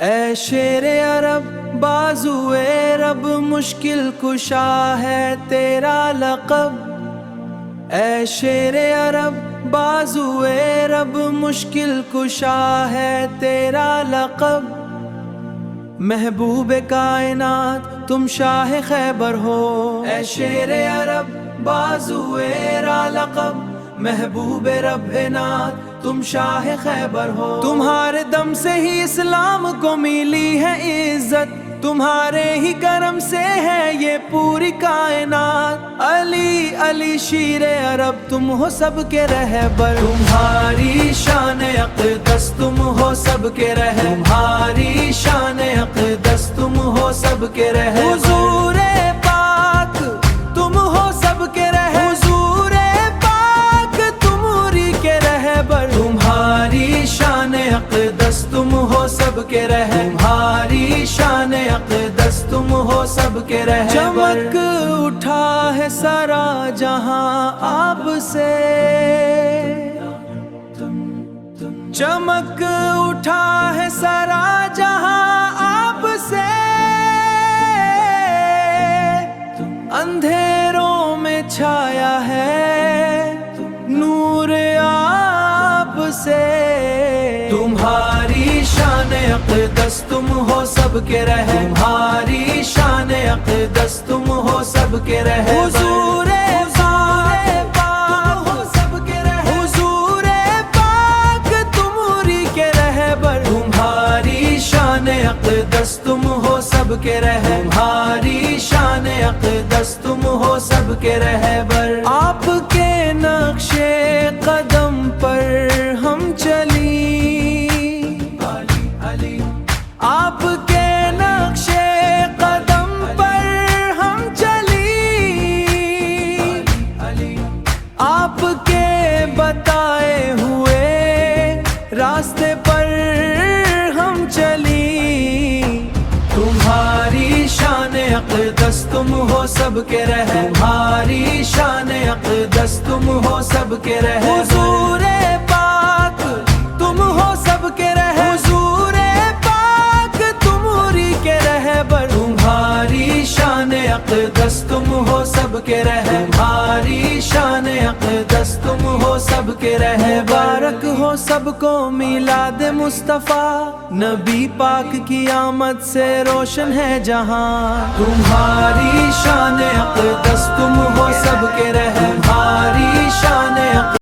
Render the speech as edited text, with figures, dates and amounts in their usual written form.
اے شیر عرب بازوئے رب مشکل کشا ہے تیرا لقب. اے شیر عرب بازوئے رب مشکل کشا ہے تیرا لقب. محبوب کائنات تم شاہ خیبر ہو. اے شیر عرب بازوئے را لقب محبوب رب نات تم شاہ خیبر ہو. تمہارے دم سے ہی اسلام کو ملی ہے عزت, تمہارے ہی کرم سے ہے یہ پوری کائنات. علی علی شیر عرب تم ہو سب کے رہبر, تمہاری شان اقدس تم ہو سب کے رہبر, تمہاری شان اقدس تم ہو سب کے رہبر. حضور پاک تم ہو سب کے رہبر, حضور پاک تمہاری کے رہبر. تمہاری شان اقدس تم ہو سب کے رہبر, تمہاری شان اقدس تم ہو سب کے رہبر. چمک اٹھا ہے سارا جہاں آپ سے, چمک اٹھا ہے سارا جہاں آپ سے. اندھیروں میں چھایا ہے نور آپ سے. تمہاری شان اقدس تم ہو سب کے رہبر, تمہاری شان اقدس تم ہو سب کے رہبر. حضور پاک ہو سب کے رہبر, حضور پاک تمہاری کے رہبر. تمہاری شان اقدس تم ہو سب کے رہبر, تمہاری شان اقدس تم ہو سب کے رہبر. آپ کے نقشے قدم پر ہم چلی, آپ کے نقشے قدم پر ہم چلی, آپ کے بتائے ہوئے راستے پر ہم چلی. تمہاری شان اقدس تم ہو سب کے رہبر, تمہاری شان اقدس تم ہو سب کے رہبر. حضور پاک تم ہو سب کے رہبر, حضور پاک تمہاری کے رہبر. تمہاری شان اقدس تم ہو سب کے رہبر, تمہاری شان اقدس تم ہو سب کے رہبر. مبارک ہو سب کو میلاد مصطفیٰ, نبی پاک کی آمد سے روشن ہے جہاں. تمہاری شان اقدس تم ہو سب کے رہبر, تمہاری شان